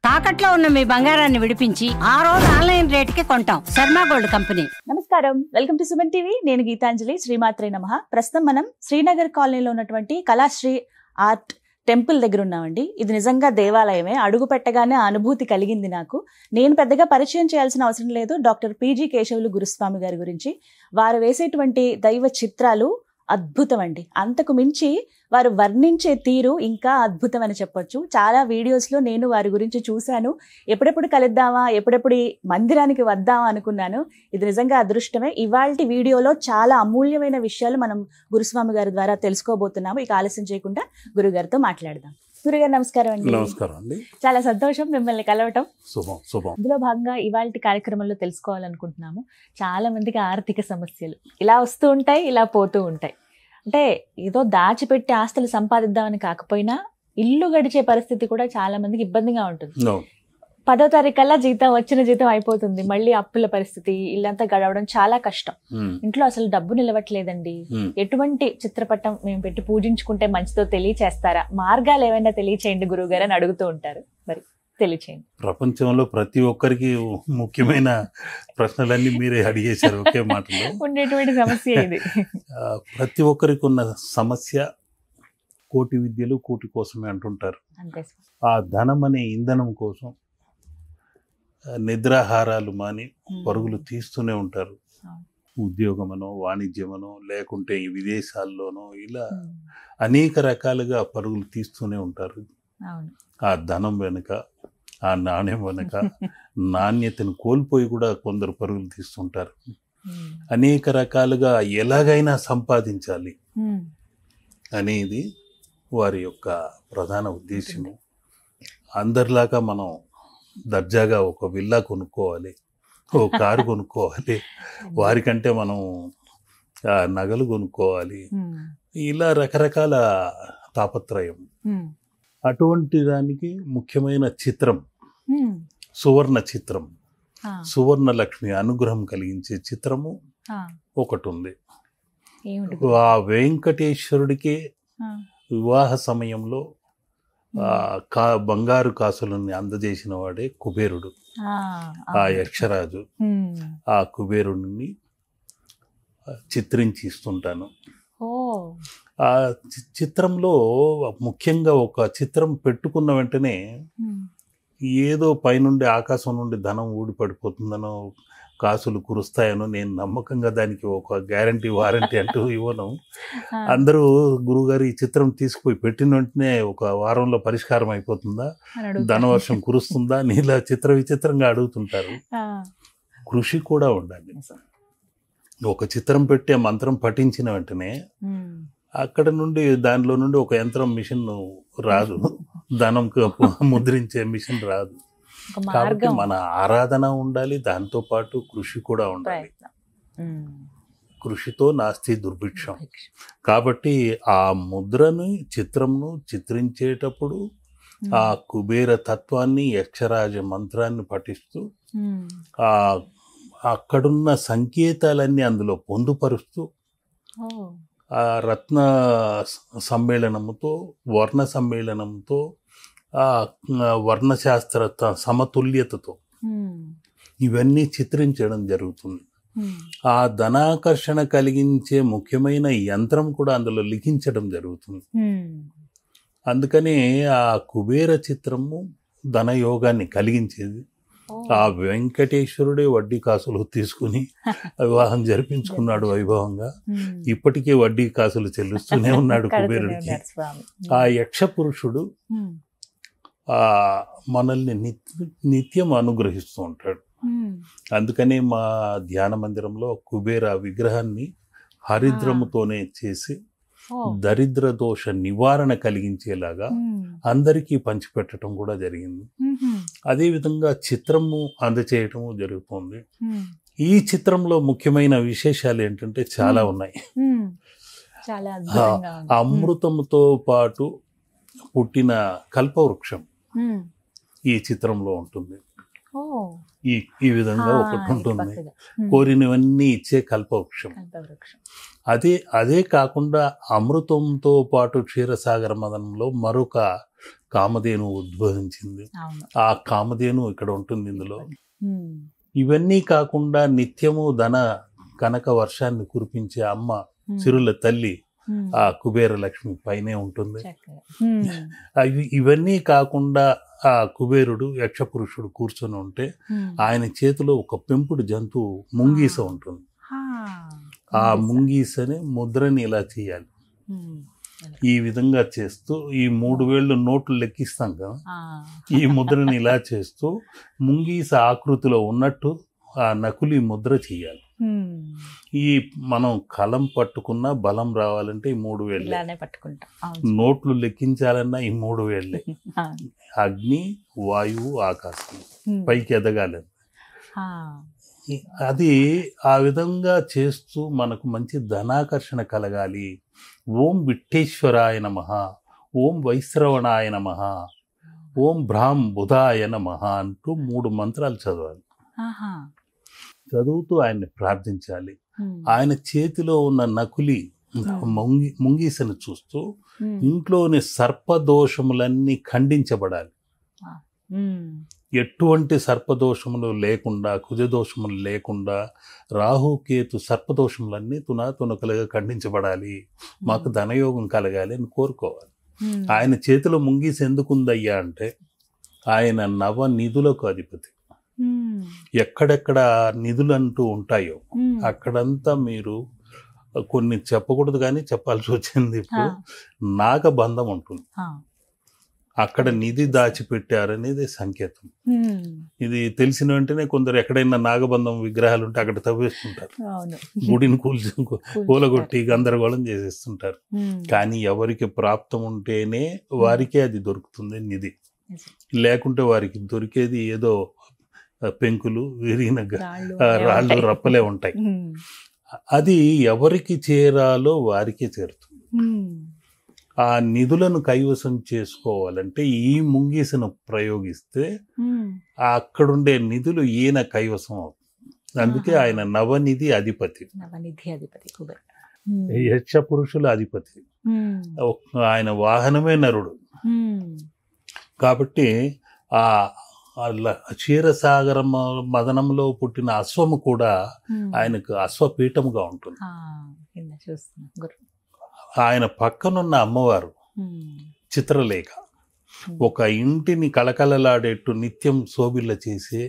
తాకట్లో ఉన్న మీ బంగారాన్ని విడిపించి ఆ రోజు ఆన్లైన్ రేటుకి కొంటాం. Sharma gold company. నమస్కారం, వెల్కమ్ టు సుమన్ టీవీ. నేను గీతాంజలి. శ్రీమాత్రే నమః. ప్రస్తుతం మనం శ్రీనగర్ కాలనీలో ఉన్నటువంటి కళాశ్రీ ఆర్ట్ టెంపుల్ దగ్గర ఉన్నామండి. ఇది నిజంగా దేవాలయమే. అడుగు పెట్టగానే ఆ అనుభూతి కలిగింది నాకు. నేను పెద్దగా పరిచయం చేయాల్సిన అవసరం లేదు. డాక్టర్ పిజి కేశవులు గురుస్వామి గారి గురించి. వారు వేసేటువంటి దైవ చిత్రాలు అద్భుతం అండి. అంతకు మించి వారు వర్ణించే తీరు ఇంకా అద్భుతం అని చెప్పొచ్చు. చాలా వీడియోస్లో నేను వారి గురించి చూశాను. ఎప్పుడెప్పుడు కలుద్దామా, ఎప్పుడెప్పుడు ఈ మందిరానికి వద్దామా అనుకున్నాను. ఇది నిజంగా అదృష్టమే. ఇవాల్టి వీడియోలో చాలా అమూల్యమైన విషయాలు మనం గురుస్వామి గారి ద్వారా తెలుసుకోబోతున్నాము. ఇక ఆలస్యం చేయకుండా గురుగారితో మాట్లాడదాం. గురుగారు నమస్కారం అండి. నమస్కారం అండి. చాలా సంతోషం మిమ్మల్ని కలవటం. శుభం శుభం. అందులో భాగంగా ఇవాల్టి కార్యక్రమంలో తెలుసుకోవాలనుకుంటున్నాము. చాలా మందికి ఆర్థిక సమస్యలు ఇలా వస్తూ ఉంటాయి, ఇలా పోతూ ఉంటాయి. అంటే ఏదో దాచిపెట్టి ఆస్తులు సంపాదిద్దామని కాకపోయినా ఇల్లు గడిచే పరిస్థితి కూడా చాలా మందికి ఇబ్బందిగా ఉంటుంది. 10వ తారీఖు కల్లా వచ్చిన జీతం అయిపోతుంది. మళ్ళీ అప్పుల పరిస్థితి, ఇల్లంతా గడవడం చాలా కష్టం. ఇంట్లో అసలు డబ్బు నిలవట్లేదండి. ఎటువంటి చిత్రపటం మేము పెట్టి పూజించుకుంటే మంచిదో తెలియచేస్తారా? మార్గాలు ఏమైనా తెలియచేయండి గురువుగారు అని అడుగుతూ ఉంటారు. మరి తెలియచేయండి. ప్రపంచంలో ప్రతి ఒక్కరికి ముఖ్యమైన ప్రశ్నలన్నీ మీరే అడిగేశారు ఒకే మాటలో. ఉండేటువంటి సమస్య ఇది. ప్రతి ఒక్కరికి ఉన్న సమస్య కోటి విద్యలు కోటి కోసమే అంటుంటారు. ఆ ధనం అనే ఇంధనం కోసం నిద్రాహారాలు మాని పరుగులు తీస్తూనే ఉంటారు. ఉద్యోగమనో, వాణిజ్యమనో, లేకుంటే ఈ విదేశాల్లోనో ఇలా అనేక రకాలుగా పరుగులు తీస్తూనే ఉంటారు. ఆ ధనం వెనుక, ఆ నాణ్యం వెనుక నాణ్యతను కోల్పోయి కూడా కొందరు పరుగులు తీస్తుంటారు. అనేక రకాలుగా ఎలాగైనా సంపాదించాలి అనేది వారి యొక్క ప్రధాన ఉద్దేశము. అందరిలాగా మనం దర్జాగా ఒక విల్లా కొనుక్కోవాలి, ఓ కారు కొనుక్కోవాలి, వారికంటే మనం నగలు కొనుక్కోవాలి, ఇలా రకరకాల తాపత్రయం. అటువంటి దానికి ముఖ్యమైన చిత్రం సువర్ణ చిత్రం, సువర్ణ లక్ష్మి అనుగ్రహం కలిగించే చిత్రము ఒకటి ఉంది. ఆ వెంకటేశ్వరుడికి వివాహ సమయంలో బంగారు కాసులని అందజేసిన వాడే కుబేరుడు, ఆ యక్షరాజు. ఆ కుబేరుడిని చిత్రించి ఇస్తుంటాను. ఆ చిత్రంలో ముఖ్యంగా ఒక చిత్రం పెట్టుకున్న వెంటనే ఏదో పైనుండి ఆకాశం నుండి ధనం ఊడిపడిపోతుందనో, కాసులు కురుస్తాయనో నేను నమ్మకంగా దానికి ఒక గ్యారంటీ వారంటీ అంటూ ఇవ్వను. అందరూ గురువుగారు ఈ చిత్రం తీసుకుపోయి పెట్టిన వెంటనే ఒక వారంలో పరిష్కారం అయిపోతుందా, ధనవర్షం కురుస్తుందా అని ఇలా విచిత్రంగా అడుగుతుంటారు. కృషి కూడా ఉండాలి. ఒక చిత్రం పెట్టే మంత్రం పఠించిన వెంటనే అక్కడ నుండి దానిలో నుండి ఒక యంత్రం మిషన్ రాదు, ధనం ముద్రించే మిషన్ రాదు. కాబట్టి మన ఆరాధన ఉండాలి, దాంతో పాటు కృషి కూడా ఉండాలి. కృషితో నాస్తి దుర్భిక్షం. కాబట్టి ఆ ముద్రని, చిత్రంను చిత్రించేటప్పుడు ఆ కుబేర తత్వాన్ని, యక్షరాజ మంత్రాన్ని పఠిస్తూ అక్కడున్న సంకేతాలన్నీ అందులో పొందుపరుస్తూ ఆ రత్న సమ్మేళనముతో, వర్ణ సమ్మేళనంతో, ఆ వర్ణశాస్త్ర సమతుల్యతతో ఇవన్నీ చిత్రించడం జరుగుతుంది. ఆ ధనాకర్షణ కలిగించే ముఖ్యమైన యంత్రం కూడా అందులో లిఖించడం జరుగుతుంది. అందుకనే ఆ కుబేర చిత్రము ధనయోగాన్ని కలిగించేది. ఆ వెంకటేశ్వరుడే వడ్డీ కాసులు తీసుకుని వివాహం జరిపించుకున్నాడు వైభవంగా. ఇప్పటికే వడ్డీ కాసులు చెల్లిస్తూనే ఉన్నాడు కుబేరుడికి. ఆ యక్ష పురుషుడు మనల్ని నిత్యం అనుగ్రహిస్తూ ఉంటాడు. అందుకనే మా ధ్యాన మందిరంలో కుబేర విగ్రహాన్ని హరిద్రముతోనే చేసి దరిద్ర దోష నివారణ కలిగించేలాగా అందరికీ పంచిపెట్టడం కూడా జరిగింది. అదేవిధంగా చిత్రము అందచేయటము జరుగుతుంది. ఈ చిత్రంలో ముఖ్యమైన విశేషాలు ఏంటంటే చాలా ఉన్నాయి. అమృతముతో పాటు పుట్టిన కల్పవృక్షం ఈ చిత్రంలో ఉంటుంది. ఈ ఈ విధంగా ఒకటి ఉంటుంది. పక్కగా. కోరినవన్నీ ఇచ్చే కల్పవృక్షం. కల్పవృక్షం. అదే కాకుండా అమృతంతో పాటు క్షీరసాగర మదనంలో మరొక కామధేను ఉద్భవించింది. అవును. ఆ కామధేను ఇక్కడ ఉంటుంది ఇందులో. ఉమ్. ఇవన్నీ కాకుండా నిత్యము ధన కనక వర్షాన్ని కురిపించే అమ్మ సిరుల తల్లి ఉమ్. ఆ కుబేర లక్ష్మి పైనే ఉంటుంది. చక్కగా. ఉమ్. ఇవన్నీ కాకుండా ఆ కుబేరుడు యక్షపురుషుడు కూర్చొని ఉంటే ఉమ్. ఆయన చేతిలో ఒక పెంపుడు జంతువు ముంగీస ఉంటుంది. హా. ఆ ముంగీసని ముద్రని ఇలా చేయాలి. ఉమ్. ఈ విధంగా చేస్తూ ఈ 3 వేళ్ళు నోట్లు లెక్కిస్తాం కదా, ఆ. ఈ ముద్రని ఇలా చేస్తూ ముంగీస ఆకృతిలో ఉన్నట్టు ఆ నకులి ముద్ర చేయాలి. ఉమ్. ఈ మనం కలం పట్టుకున్న బలం రావాలంటే ఈ 3 వేళ్ళే. ఇలానే పట్టుకుంటాం. అవును. నోట్లు లెక్కించాలన్నా ఈ 3 వేళ్ళే. ఆ. అగ్ని, వాయువు, ఆకాశం ఉమ్. పైకి ఎదగాలి. ఆ. అది ఆ విధంగా చేస్తూ మనకు మంచి ధనాకర్షణ కలగాలి. ఓం విఠ్ఠేశ్వరాయ నమః, ఓం వైశ్రవణాయ నమః, ఓం భ్రాం బుధాయ నమః అంటూ 3 మంత్రాలు చదవాలి. ఆహా. చదువుతూ ఆయన్ని ప్రార్థించాలి. ఉమ్. ఆయన చేతిలో ఉన్న నకులి ముంగీసను చూస్తూ ఉమ్. ఇంట్లోని సర్పదోషములన్నీ ఖండించబడాలి. ఉమ్. ఎటువంటి సర్పదోషములు లేకుండా, కుజదోషములు లేకుండా, రాహుకేతు సర్పదోషములన్నీ తునాతునకలుగా ఖండించబడాలి. మాకు ధనయోగం కలగాలి అని కోరుకోవాలి. ఉమ్. ఆయన చేతిలో ముంగీస ఎందుకుందయ్యా అంటే ఆయన నవ నిధులకు అధిపతి. ఉమ్. ఎక్కడెక్కడ నిధులంటూ ఉంటాయో ఉమ్. అక్కడంతా మీరు కొన్ని చెప్పకూడదు కానీ చెప్పాల్సి వచ్చింది. ఇప్పుడు ఆ. నాగబంధం ఉంటుంది. ఆ. అక్కడ నిధి దాచిపెట్టారనేది సంకేతం. ఉమ్. ఇది తెలిసిన వెంటనే కొందరు ఎక్కడైనా నాగబంధం విగ్రహాలు ఉంటే అక్కడ తవ్వేస్తుంటారు. అవును. గుడిని కూలగొట్టి గందరగోళం చేసేస్తుంటారు. ఉమ్. కానీ ఎవరికి ప్రాప్తం ఉంటేనే వారికే అది దొరుకుతుంది నిధి. నిజం. లేకుంటే వారికి దొరికేది ఏదో పెంకులు, విరిగిన రాళ్ళు రాళ్ళు, ఉంటాయి. రప్పలే ఉంటాయి. ఉమ్. అది ఎవరికి చేరాలో వారికే చేరుతుంది. ఉమ్. ఆ నిధులను కైవసం చేసుకోవాలంటే ఈ ముంగీసను ప్రయోగిస్తే ఉమ్. అక్కడుండే నిధులు ఈయన కైవసం అవుతుంది. అందుకే ఆయన నవనిధి అధిపతి, నవనిధి అధిపతి కుబేర. యక్ష పురుషుల అధిపతి. ఉమ్. ఆయన వాహనమే నరుడు. ఉమ్. కాబట్టి ఆ క్షీరసాగర మదనంలో పుట్టిన అశ్వము కూడా ఉమ్. ఆయనకు అశ్వపీఠముగా ఉంటుంది. ఆ. కింద చూస్తున్నా గురు. ఆయన పక్కనున్న అమ్మవారు ఉమ్. చిత్రలేఖ. ఒక ఇంటిని కళకళలాడేట్టు నిత్యం శోభిల్ల చేసే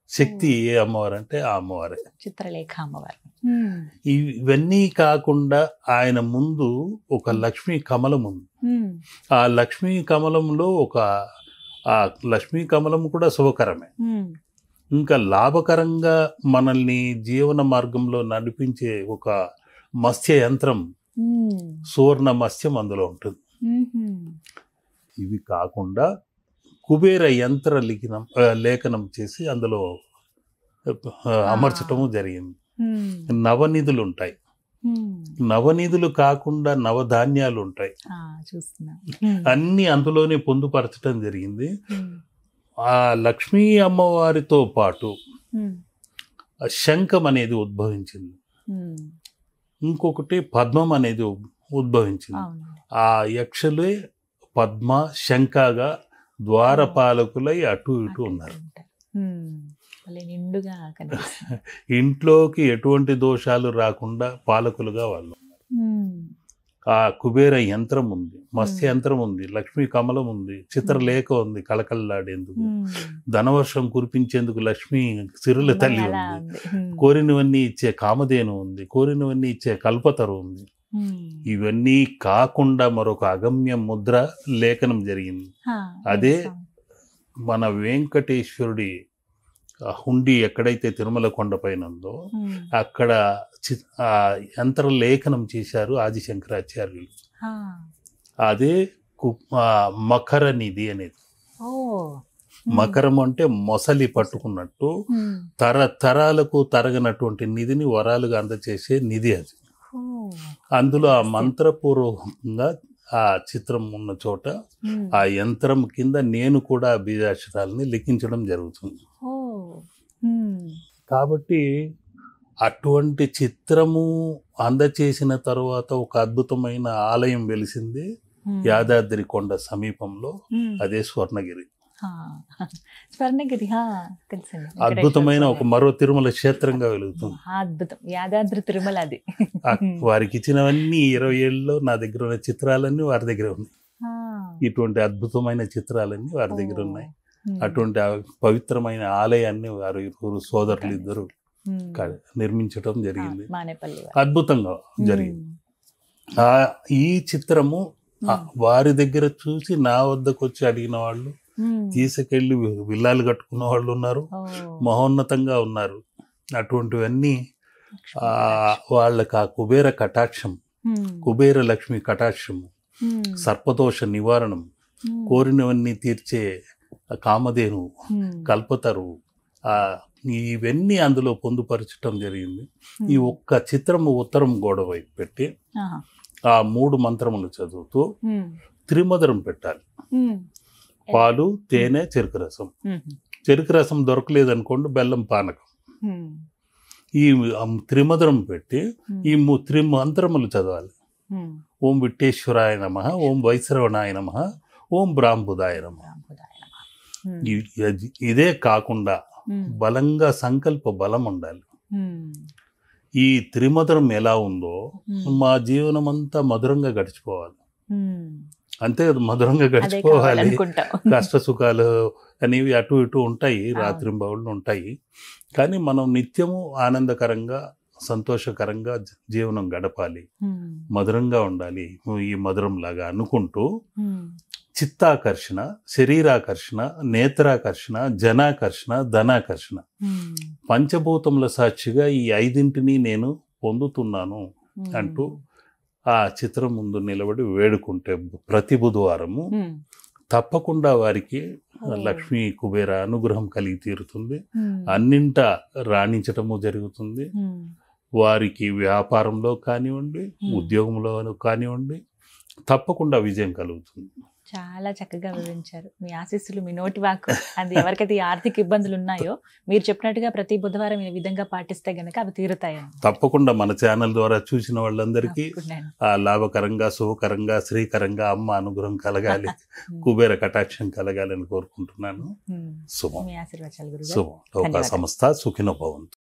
శక్తి ఏ అమ్మవారు అంటే ఆ అమ్మవారే. చిత్రలేఖ అమ్మవారు. ఇవన్నీ కాకుండా ఆయన ముందు ఒక లక్ష్మీ కమలం ఉంది. ఆ లక్ష్మీ కమలంలో ఆ లక్ష్మీ కమలం కూడా శుభకరమే. ఇంకా లాభకరంగా మనల్ని జీవన మార్గంలో నడిపించే ఒక మత్స్య యంత్రం, సువర్ణ మత్స్యం అందులో ఉంటుంది. ఇవి కాకుండా కుబేర యంత్ర లేఖనం చేసి అందులో అమర్చటము జరిగింది. నవనిధులు ఉంటాయి. నవనిధులు కాకుండా నవధాన్యాలు ఉంటాయి. అన్ని అందులోనే పొందుపరచడం జరిగింది. ఆ లక్ష్మీ అమ్మవారితో పాటు శంఖం అనేది ఉద్భవించింది. ఇంకొకటి పద్మం అనేది ఉద్భవించింది. ఆ యక్షులే పద్మ శంఖగా ద్వారపాలకులై అటు ఇటు ఉన్నారు. ఇంట్లోకి ఎటువంటి దోషాలు రాకుండా పాలకులుగా వాళ్ళు ఉన్నారు. ఆ కుబేర యంత్రం ఉంది, మత్స్య యంత్రం ఉంది, లక్ష్మీ కమలం ఉంది, చిత్రలేఖ ఉంది కళకళలాడేందుకు, ధనవర్షం కురిపించేందుకు లక్ష్మీ సిరుల తల్లి ఉంది, కోరినవన్నీ ఇచ్చే కామధేను ఉంది, కోరినవన్నీ ఇచ్చే కల్పతరు ఉంది. ఇవన్నీ కాకుండా మరొక అగమ్య ముద్ర లేఖనం జరిగింది. అదే మన వెంకటేశ్వరుడి హుండీ ఎక్కడైతే తిరుమల కొండపైన ఉందో అక్కడ ఆ యంత్ర లేఖనం చేశారు ఆదిశంకరాచార్యులు. అదే మకర నిధి అనేది. మకరం అంటే మొసలి పట్టుకున్నట్టు తరతరాలకు తరగనటువంటి నిధిని వరాలుగా అందచేసే నిధి అది. అందులో ఆ మంత్రపూర్వకంగా ఆ చిత్రం ఉన్న చోట ఆ యంత్రం కింద నేను కూడా బీజాక్షరాలని లిఖించడం జరుగుతుంది. కాబట్టి అటువంటి చిత్రము అందచేసిన తర్వాత ఒక అద్భుతమైన ఆలయం వెలిసింది యాదాద్రి కొండ సమీపంలో, అదే స్వర్ణగిరి. స్వర్ణగిరి తెలుసండి. అద్భుతమైన ఒక మరో తిరుమల క్షేత్రంగా వెలుగుతుంది. అద్భుతం, యాదాద్రి తిరుమల అది. వారికి ఇచ్చినవన్నీ 20 ఏళ్ళలో నా దగ్గర ఉన్న చిత్రాలన్నీ వారి దగ్గర ఉన్నాయి. ఇటువంటి అద్భుతమైన చిత్రాలన్నీ వారి దగ్గర ఉన్నాయి. అటువంటి పవిత్రమైన ఆలయాన్ని వారు ఇరువురు సోదరులు ఇద్దరు నిర్మించడం జరిగింది. అద్భుతంగా జరిగింది. ఈ చిత్రము వారి దగ్గర చూసి నా వద్దకు వచ్చి అడిగిన వాళ్ళు, తీసుకెళ్లి విల్లాలు కట్టుకున్న వాళ్ళు ఉన్నారు, మహోన్నతంగా ఉన్నారు. అటువంటివన్నీ వాళ్ళకి ఆ కుబేర కటాక్షం, కుబేర లక్ష్మి కటాక్షము, సర్పదోష నివారణం, కోరినవన్నీ తీర్చే కామధేను, కల్పతరు, ఇవన్నీ అందులో పొందుపరచడం జరిగింది. ఈ ఒక్క చిత్రము ఉత్తరం గోడ వైపు పెట్టి ఆ 3 మంత్రములు చదువుతూ త్రిమధురం పెట్టాలి. పాలు, తేనె, చెరుకు రసం. చెరుకు రసం దొరకలేదనుకోండి, బెల్లం పానకం. ఈ త్రిమధురం పెట్టి ఈ 3 మంత్రములు చదవాలి. ఓం విట్టేశ్వరాయ నమః, ఓం వైశ్రవణాయ నమః, ఓం బ్రాహ్మబుధాయ నమః. ఇదే కాకుండా బలంగా సంకల్ప బలం ఉండాలి. ఈ త్రిమధురం ఎలా ఉందో మా జీవనం అంతా మధురంగా గడిచిపోవాలి. అంతే కదా, మధురంగా గడిచిపోవాలి. కష్ట సుఖాలు అనేవి అటు ఇటు ఉంటాయి, రాత్రింబవళ్ళు ఉంటాయి. కానీ మనం నిత్యము ఆనందకరంగా సంతోషకరంగా జీవనం గడపాలి, మధురంగా ఉండాలి. ఈ మధురం లాగా అనుకుంటూ చిత్తాకర్షణ, శరీరాకర్షణ, నేత్రాకర్షణ, జనాకర్షణ, ధనాకర్షణ, పంచభూతముల సాక్షిగా ఈ 5 నేను పొందుతున్నాను అంటూ ఆ చిత్రం ముందు నిలబడి వేడుకుంటే ప్రతి బుధవారము తప్పకుండా వారికి లక్ష్మీ కుబేర అనుగ్రహం కలిగి తీరుతుంది. అన్నింట రాణించటము జరుగుతుంది. వారికి వ్యాపారంలో కానివ్వండి, ఉద్యోగంలో కానివ్వండి, తప్పకుండా విజయం కలుగుతుంది. చాలా చక్కగా వివరించారు. మీ ఆశీస్సులు, మీ నోటి వాక్కు, అది ఎవరికైతే ఈ ఆర్థిక ఇబ్బందులు ఉన్నాయో మీరు చెప్పినట్టుగా ప్రతి బుధవారం ఈ విధంగా పాటిస్తే గనక అవి తీరుతాయి. తప్పకుండా మన ఛానల్ ద్వారా చూసిన వాళ్ళందరికీ లాభకరంగా, శుభకరంగా, శ్రీకరంగా అమ్మ అనుగ్రహం కలగాలి, కుబేర కటాక్షం కలగాలని కోరుకుంటున్నాను. శుభం. మీ ఆశీర్వచనాలు గురుగారు. శుభం. లోకా సమస్త సుఖినో భవంతు.